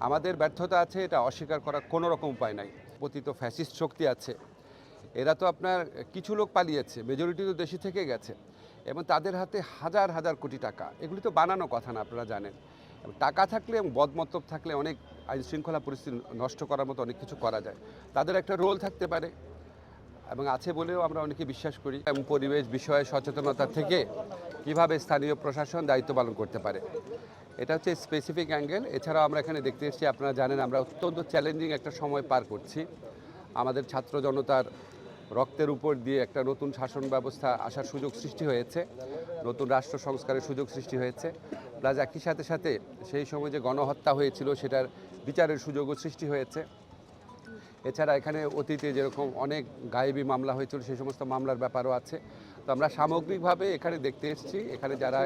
আমাদের ব্যর্থতা আছে, এটা অস্বীকার করার কোনো রকম উপায় নাই। পতিত ফ্যাসিস্ট শক্তি আছে, এরা তো আপনার কিছু লোক পালিয়েছে, মেজরিটি তো দেশে থেকে গেছে এবং তাদের হাতে হাজার হাজার কোটি টাকা। এগুলি তো বানানো কথা না, আপনারা জানেন। টাকা থাকলে এবং বদমতলব থাকলে অনেক আইন শৃঙ্খলা পরিস্থিতি নষ্ট করার মতো অনেক কিছু করা যায়। তাদের একটা রোল থাকতে পারে এবং আছে বলেও আমরা অনেকে বিশ্বাস করি। এবং পরিবেশ বিষয়ে সচেতনতা থেকে কিভাবে স্থানীয় প্রশাসন দায়িত্ব পালন করতে পারে, এটা হচ্ছে স্পেসিফিক অ্যাঙ্গেল। এছাড়াও আমরা এখানে দেখতে এসেছি, আপনারা জানেন আমরা অত্যন্ত চ্যালেঞ্জিং একটা সময় পার করছি। আমাদের ছাত্র জনতার রক্তের উপর দিয়ে একটা নতুন শাসন ব্যবস্থা আসার সুযোগ সৃষ্টি হয়েছে, নতুন রাষ্ট্র সংস্কারের সুযোগ সৃষ্টি হয়েছে। প্লাস একই সাথে সাথে সেই সময় যে গণহত্যা হয়েছিল সেটার বিচারের সুযোগও সৃষ্টি হয়েছে। এছাড়া এখানে অতীতে যেরকম অনেক গায়েবী মামলা হয়েছিল সেই সমস্ত মামলার ব্যাপারও আছে। তো আমরা সামগ্রিকভাবে এখানে দেখতে এসেছি, এখানে যারা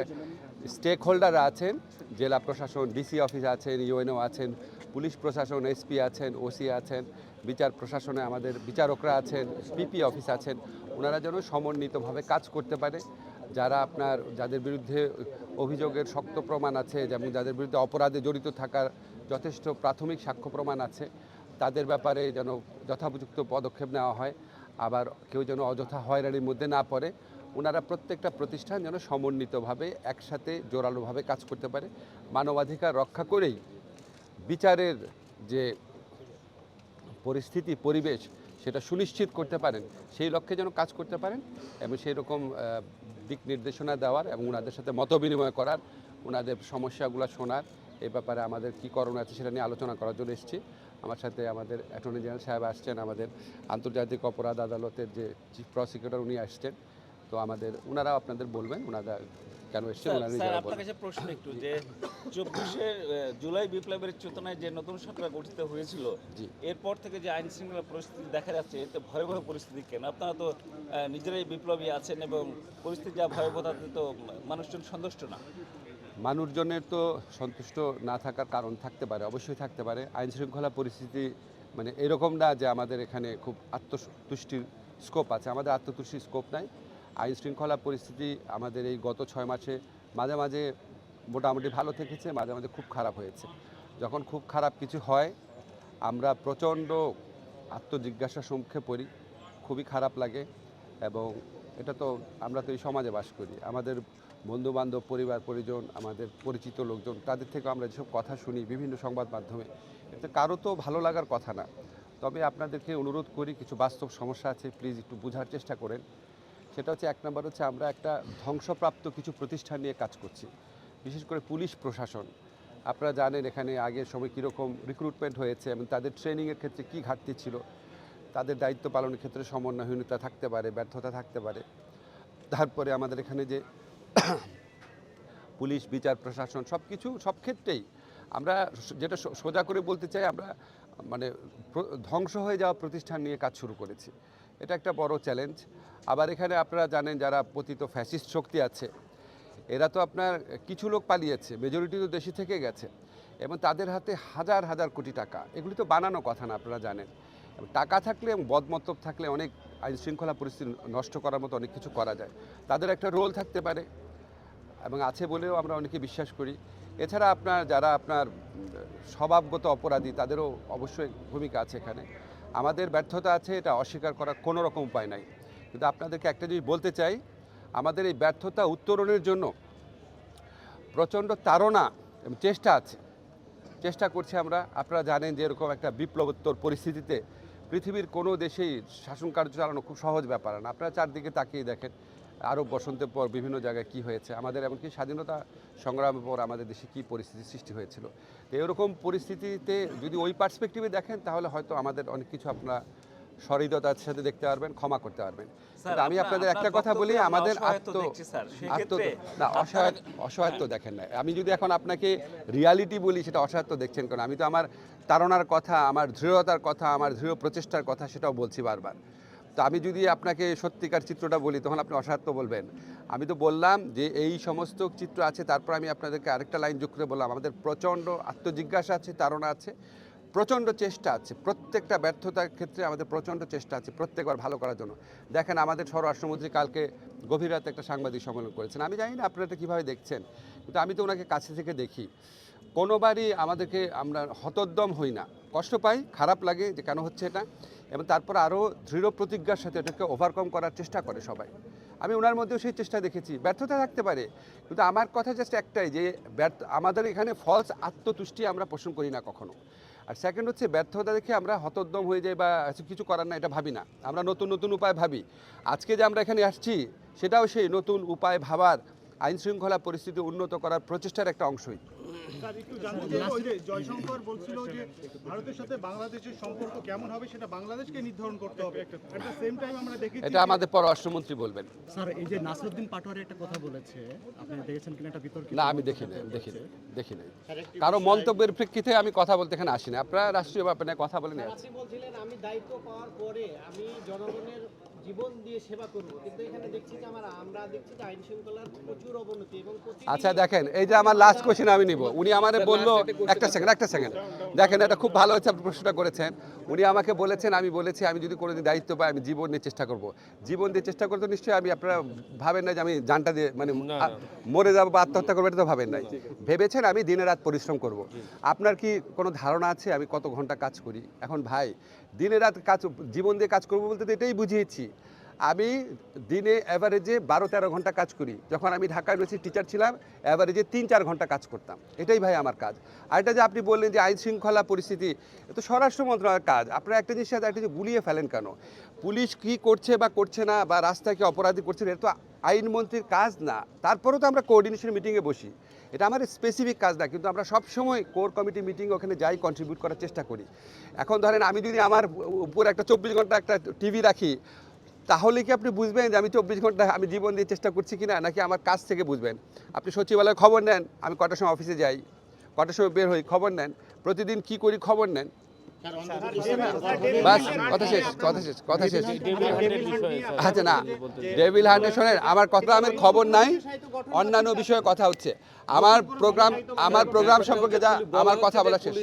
স্টেক হোল্ডাররা আছেন, জেলা প্রশাসন, ডিসি অফিস আছেন, ইউএনও আছেন, পুলিশ প্রশাসন, এসপি আছেন, ওসি আছেন, বিচার প্রশাসনে আমাদের বিচারকরা আছেন, পিপি অফিস আছেন, ওনারা যেন সমন্বিতভাবে কাজ করতে পারে। যাদের বিরুদ্ধে অভিযোগের শক্ত প্রমাণ আছে, যেমন যাদের বিরুদ্ধে অপরাধে জড়িত থাকার যথেষ্ট প্রাথমিক সাক্ষ্য প্রমাণ আছে, তাদের ব্যাপারে যেন যথোপযুক্ত পদক্ষেপ নেওয়া হয়। আবার কেউ যেন অযথা হয়রানির মধ্যে না পড়ে। ওনারা প্রত্যেকটা প্রতিষ্ঠান যেন সমন্বিতভাবে একসাথে জোরালোভাবে কাজ করতে পারে, মানবাধিকার রক্ষা করেই বিচারের যে পরিবেশ সেটা সুনিশ্চিত করতে পারেন, সেই লক্ষ্যে যেন কাজ করতে পারেন এবং সেই রকম দিক নির্দেশনা দেওয়ার এবং ওনাদের সাথে মত বিনিময় করার, ওনাদের সমস্যাগুলো শোনার, এই ব্যাপারে আমাদের কী করণীয় আছে সেটা নিয়ে আলোচনা করার জন্য এসেছি। আমার সাথে আমাদের অ্যাটর্নি জেনারেল সাহেব আসছেন, আমাদের আন্তর্জাতিক অপরাধ আদালতের যে চিফ প্রসিকিউটর উনি আসছেন। তো ওনারা আপনাদের বলবেন ওনারা কেন এসছেন। আপনার কাছে প্রশ্ন একটু, যে 24শে জুলাই বিপ্লবের চেতনায় যে নতুন সরকার গঠিত হয়েছিল, এরপর থেকে যে আইন শৃঙ্খলা পরিস্থিতি দেখা যাচ্ছে, এতে ভয়াবহ পরিস্থিতি কেন? আপনারা তো নিজেরাই বিপ্লবী আছেন এবং পরিস্থিতি যা ভয়াবহ তাতে তো মানুষজন সন্তুষ্ট না। মানুষজনের তো সন্তুষ্ট না থাকার কারণ থাকতে পারে, অবশ্যই থাকতে পারে। আইন শৃঙ্খলা পরিস্থিতি মানে এরকম না যে আমাদের এখানে খুব আত্মতুষ্টির স্কোপ আছে, আমাদের আত্মতুষ্টির স্কোপ নাই। আইন শৃঙ্খলা পরিস্থিতি আমাদের এই গত 6 মাসে মাঝে মাঝে মোটামুটি ভালো থেকেছে, মাঝে মাঝে খুব খারাপ হয়েছে। যখন খুব খারাপ কিছু হয় আমরা প্রচণ্ড আত্মজিজ্ঞাসার সম্মুখে পড়ি, খুবই খারাপ লাগে। এবং এটা তো আমরা তো এই সমাজে বাস করি, আমাদের বন্ধুবান্ধব, পরিবার পরিজন, আমাদের পরিচিত লোকজন, তাদের থেকে আমরা যেসব কথা শুনি বিভিন্ন সংবাদ মাধ্যমে, এতে কারো তো ভালো লাগার কথা না। তবে আপনাদেরকে অনুরোধ করি, কিছু বাস্তব সমস্যা আছে, প্লিজ একটু বোঝার চেষ্টা করেন। সেটা হচ্ছে, 1 নম্বর হচ্ছে আমরা একটা ধ্বংসপ্রাপ্ত কিছু প্রতিষ্ঠান নিয়ে কাজ করছি, বিশেষ করে পুলিশ প্রশাসন। আপনারা জানেন এখানে আগের সময় কীরকম রিক্রুটমেন্ট হয়েছে এবং তাদের ট্রেনিংয়ের ক্ষেত্রে কী ঘাটতি ছিল, তাদের দায়িত্ব পালনের ক্ষেত্রে সমন্বয়হীনতা থাকতে পারে, ব্যর্থতা থাকতে পারে। তারপরে আমাদের এখানে যে পুলিশ, বিচার প্রশাসন, সব ক্ষেত্রেই আমরা যেটা সোজা করে বলতে চাই, আমরা মানে ধ্বংস হয়ে যাওয়া প্রতিষ্ঠান নিয়ে কাজ শুরু করেছি। এটা একটা বড় চ্যালেঞ্জ। আবার এখানে আপনারা জানেন যারা পতিত ফ্যাসিস্ট শক্তি আছে, এরা তো আপনার কিছু লোক পালিয়েছে, মেজরিটি তো দেশে থেকে গেছে এবং তাদের হাতে হাজার হাজার কোটি টাকা। এগুলি তো বানানো কথা না, আপনারা জানেন। টাকা থাকলে এবং বদমতলব থাকলে অনেক আইন শৃঙ্খলা পরিস্থিতি নষ্ট করার মতো অনেক কিছু করা যায়। তাদের একটা রোল থাকতে পারে এবং আছে বলেও আমরা অনেকে বিশ্বাস করি। এছাড়া যারা স্বভাবগত অপরাধী, তাদেরও অবশ্যই ভূমিকা আছে এখানে। আমাদের ব্যর্থতা আছে, এটা অস্বীকার করার কোনো রকম উপায় নাই। কিন্তু আপনাদেরকে একটা জিনিস বলতে চাই, আমাদের এই ব্যর্থতা উত্তরণের জন্য প্রচণ্ড তাড়না এবং চেষ্টা করছি আমরা। আপনারা জানেন যে এরকম একটা বিপ্লবোত্তর পরিস্থিতিতে পৃথিবীর কোনো দেশেই শাসন কার্য চালানো খুব সহজ ব্যাপার না। আপনারা চারদিকে তাকিয়ে দেখেন, আরব বসন্তের পর বিভিন্ন জায়গায় কী হয়েছে, আমাদের এমনকি স্বাধীনতা সংগ্রামের পর আমাদের দেশে কী পরিস্থিতি সৃষ্টি হয়েছিল। তো এরকম পরিস্থিতিতে যদি ওই পার্সপেক্টিভে দেখেন, তাহলে হয়তো আমাদের অনেক কিছু আপনারা সহৃদয়তার সাথে দেখতে পারবেন, ক্ষমা করতে পারবেন। কিন্তু আমি আপনাদের একটা কথা বলি, আমাদের অসহায়ত্ব দেখেন না। আমি যদি এখন আপনাকে রিয়ালিটি বলি, সেটা অসহায়ত্ব দেখছেন কেন? আমি তো আমার তাড়নার কথা, আমার দৃঢ়তার কথা, আমার দৃঢ় প্রচেষ্টার কথা সেটাও বলছি বারবার। তো আমি যদি আপনাকে সত্যিকার চিত্রটা বলি, তখন আপনি অসহায়ত্ব বলবেন। আমি তো বললাম যে এই সমস্ত চিত্র আছে, তারপর আমি আপনাদেরকে আরেকটা লাইন যোগ করে বললাম, আমাদের প্রচণ্ড আত্মজিজ্ঞাসা আছে, তাড়না আছে, প্রচণ্ড চেষ্টা আছে। প্রত্যেকটা ব্যর্থতার ক্ষেত্রে আমাদের প্রচণ্ড চেষ্টা আছে প্রত্যেকবার ভালো করার জন্য। দেখেন, আমাদের স্বরাষ্ট্রমন্ত্রী কালকে গভীর রাতে একটা সাংবাদিক সম্মেলন করেছেন। আমি জানি না আপনারা এটা কীভাবে দেখছেন, কিন্তু আমি তো ওনাকে কাছে থেকে দেখি। কোনোবারই আমাদেরকে আমরা হতোদ্যম হই না, কষ্ট পাই, খারাপ লাগে যে কেন হচ্ছে এটা, এবং তারপর আরও দৃঢ় প্রতিজ্ঞার সাথে এটাকে ওভারকাম করার চেষ্টা করে সবাই। আমি ওনার মধ্যেও সেই চেষ্টা দেখেছি। ব্যর্থতা থাকতে পারে, কিন্তু আমার কথা জাস্ট একটাই যে আমাদের এখানে ফলস আত্মতুষ্টি আমরা পোষণ করি না কখনো। আর সেকেন্ড হচ্ছে, ব্যর্থতা দেখে আমরা হতোদ্যম হয়ে যাই বা কিছু করার না এটা ভাবি না, আমরা নতুন নতুন উপায় ভাবি। আজকে যে আমরা এখানে আসছি সেটাও সেই নতুন উপায় ভাবার, আইন শৃঙ্খলা পরিস্থিতি উন্নত করার প্রচেষ্টার একটা অংশই। স্যার, একটু জানতে চাইবো, ওই যে জয়শঙ্কর বলছিল যে ভারতের সাথে বাংলাদেশের সম্পর্ক কেমন হবে সেটা বাংলাদেশকে নির্ধারণ করতে হবে। এট দ্য সেম টাইম আমরা দেখেছি এটা আমাদের পররাষ্ট্রমন্ত্রী বলবেন। স্যার, এই যে নাসরুদ্দিন পাটোয়ারি একটা কথা বলেছে, আপনি দেখেছেন কিনা একটা বিতর্কিত? না, আমি দেখি নাই। কারো মন্তব্যের প্রেক্ষিতে আমি কথা বলতে এখানে আসি না। আপনারা রাষ্ট্রীয় ব্যাপারে কথা বলে নিয়ে আপনি বলছিলেন আমি দায়িত্ব পাওয়ার পরে আমি জনগণের জীবন দিয়ে সেবা করব, কিন্তু এখানে দেখছি যে আমরা দেখছি যে আইন শৃঙ্খলার প্রচুর অবনতি এবং আচ্ছা দেখেন, এই যে আমার লাস্ট কোশ্চেন আমি নিব। উনি আমাদের বললো, একটা সেকেন্ড দেখেন, এটা খুব ভালো হচ্ছে আপনি প্রশ্নটা করেছেন। উনি আমাকে বলেছেন, আমি বলেছি আমি যদি কোনোদিন দায়িত্ব পাই আমি জীবন নিয়ে চেষ্টা করব। জীবন দিয়ে চেষ্টা করতে নিশ্চয়ই আমি, আপনারা ভাবেন না যে আমি জানটা দিয়ে মানে মরে যাবো বা আত্মহত্যা করবো, এটা তো ভাবেন নাই। ভেবেছেন আমি দিনে রাত পরিশ্রম করব। আপনার কি কোনো ধারণা আছে আমি কত ঘন্টা কাজ করি? এখন ভাই, দিনে রাত কাজ, জীবন দিয়ে কাজ করবো বলতে তো এটাই বুঝিয়েছি। আমি দিনে অ্যাভারেজে 12-13 ঘন্টা কাজ করি। যখন আমি ঢাকা ইউনিভার্সিটির টিচার ছিলাম অ্যাভারেজে 3-4 ঘন্টা কাজ করতাম। এটাই ভাই আমার কাজ। আর এটা যে আপনি বললেন যে আইন শৃঙ্খলা পরিস্থিতি, এ তো স্বরাষ্ট্র মন্ত্রণালয়ের কাজ। আপনারা একটা জিনিস সাথে একটা জিনিস গুলিয়ে ফেলেন কেন? পুলিশ কী করছে বা করছে না, বা রাস্তায় কি অপরাধী করছে, এটা তো আইনমন্ত্রীর কাজ না। তারপরেও তো আমরা কোঅর্ডিনেশন মিটিংয়ে বসি, এটা আমার স্পেসিফিক কাজ না, কিন্তু আমরা সবসময় কোর কমিটি মিটিং ওখানে যাই, কন্ট্রিবিউট করার চেষ্টা করি। এখন ধরেন আমি যদি আমার উপর একটা 24 ঘন্টা একটা টিভি রাখি, তাহলে কি আপনি বুঝবেন যে আমি 24 ঘন্টা আমি জীবন দিয়ে চেষ্টা করছি কিনা, নাকি আমার কাজ থেকে বুঝবেন? আপনি সচিবালয়ে খবর নেন, আমি কটার সময় অফিসে যাই, কটার সময় বের হই, খবর নেন, প্রতিদিন কি করি খবর নেন। বাস, কথা শেষ। আচ্ছা না, ডেভিল হান্টে শোনেন, আমার খবর নাই, অন্যান্য বিষয়ে কথা হচ্ছে। আমার প্রোগ্রাম সম্পর্কে যা আমার কথা বলা শেষ।